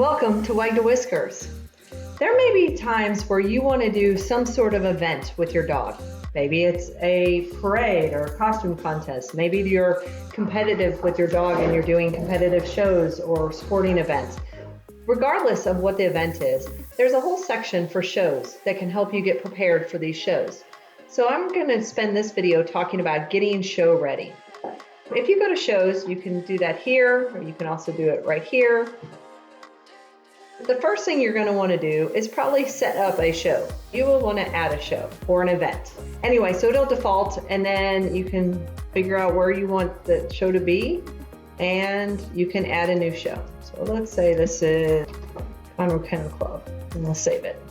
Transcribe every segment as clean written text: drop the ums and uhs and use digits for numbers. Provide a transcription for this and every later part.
Welcome to Whiskers. There may be times where you want to do some sort of event with your dog. Maybe it's a parade or a costume contest. Maybe you're competitive with your dog and you're doing competitive shows or sporting events. Regardless of what the event is, there's a whole section for shows that can help you get prepared for these shows. So I'm going to spend this video talking about getting show ready. If you go to shows, you can do that here, or you can also do it right here. The first thing you're going to want to do is probably set up a show. You will want to add a show or an event. Anyway, so it'll default, and then you can figure out where you want the show to be, and you can add a new show. So let's say this is Conroe Kennel Club, and we'll save it.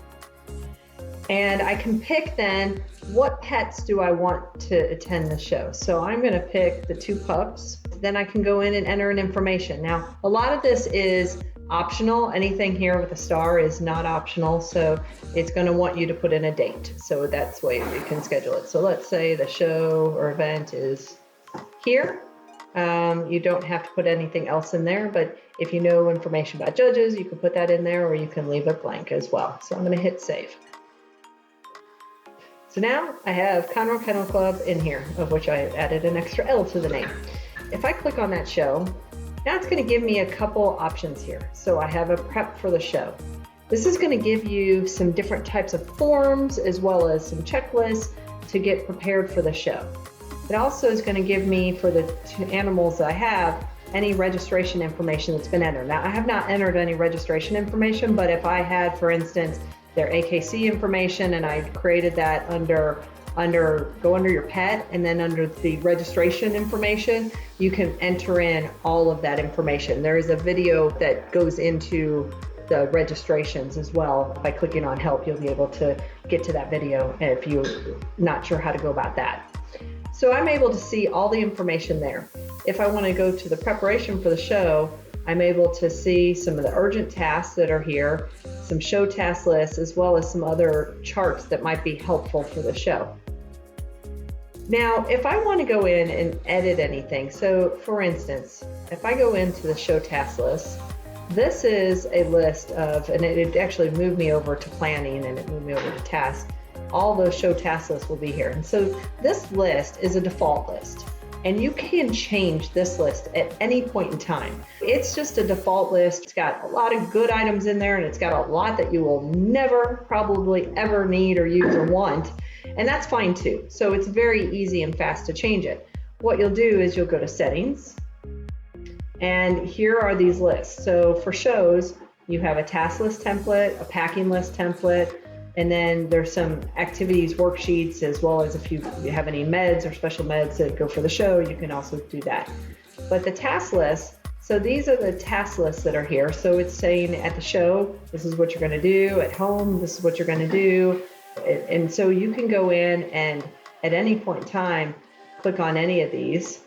And I can pick then, what pets do I want to attend the show? So I'm going to pick the 2 pups. Then I can go in and enter in information. Now, a lot of this is optional. Anything here with a star is not optional, so it's going to want you to put in a date. So that's the way you can schedule it. So let's say the show or event is here. You don't have to put anything else in there, but if you know information about judges, you can put that in there, or you can leave it blank as well. So I'm going to hit save. So now I have Conroe Kennel Club in here, of which I added an extra L to the name. If I click on that show, now it's going to give me a couple options here. So I have a prep for the show. This is going to give you some different types of forms as well as some checklists to get prepared for the show. It also is going to give me, for the 2 animals that I have, any registration information that's been entered. Now I have not entered any registration information, but if I had, for instance, their AKC information and I created that go under your pet, and then under the registration information, you can enter in all of that information. There is a video that goes into the registrations as well. By clicking on help, you'll be able to get to that video if you're not sure how to go about that. So I'm able to see all the information there. If I want to go to the preparation for the show, I'm able to see some of the urgent tasks that are here, some show task lists, as well as some other charts that might be helpful for the show. Now, if I want to go in and edit anything, so for instance, if I go into the show task list, this is a list of, and it actually moved me over to planning and it moved me over to tasks. All those show task lists will be here. And so this list is a default list, and you can change this list at any point in time. It's just a default list. It's got a lot of good items in there, and it's got a lot that you will never probably ever need or use or want. And that's fine too. So it's very easy and fast to change it. What you'll do is you'll go to settings, and here are these lists. So for shows, you have a task list template, a packing list template, and then there's some activities worksheets, as well as if you have any meds or special meds that go for the show, you can also do that. But the task list, so these are the task lists that are here. So it's saying at the show, this is what you're going to do. At home, this is what you're going to do. And so you can go in and at any point in time, click on any of these.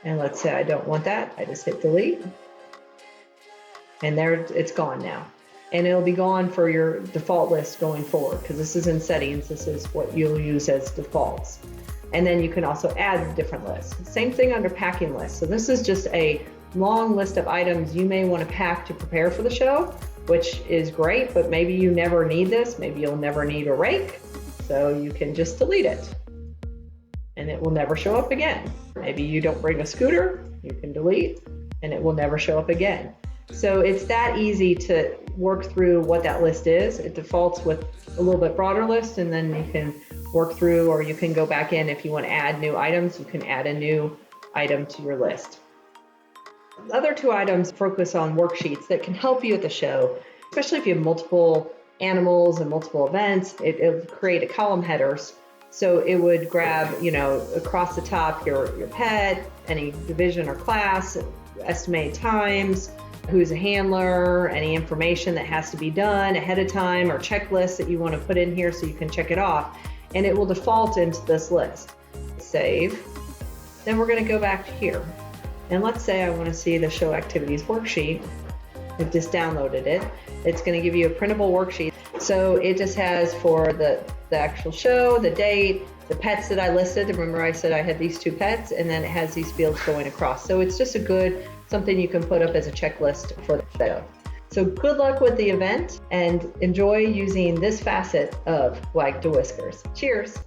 And let's say I don't want that. I just hit delete. And there it's gone now. And it'll be gone for your default list going forward, because this is in settings. This is what you'll use as defaults. And then you can also add different lists. Same thing under packing lists. So this is just a long list of items you may want to pack to prepare for the show, which is great, but maybe you never need this. Maybe you'll never need a rake, so you can just delete it and it will never show up again. Maybe you don't bring a scooter, you can delete and it will never show up again. So it's that easy to work through what that list is. It defaults with a little bit broader list, and then you can work through, or you can go back in if you want to add new items, you can add a new item to your list. The other 2 items focus on worksheets that can help you at the show, especially if you have multiple animals and multiple events. It'll create a column headers. So it would grab, across the top your pet, any division or class, estimated times, who's a handler, any information that has to be done ahead of time, or checklists that you want to put in here so you can check it off. And it will default into this list. Save. Then we're going to go back to here. And let's say I want to see the show activities worksheet. I've just downloaded it. It's going to give you a printable worksheet. So it just has for the actual show, the date, the pets that I listed. Remember I said I had these 2 pets, and then it has these fields going across. So it's just something you can put up as a checklist for the show. So good luck with the event and enjoy using this facet of Wag to Whiskers. Cheers.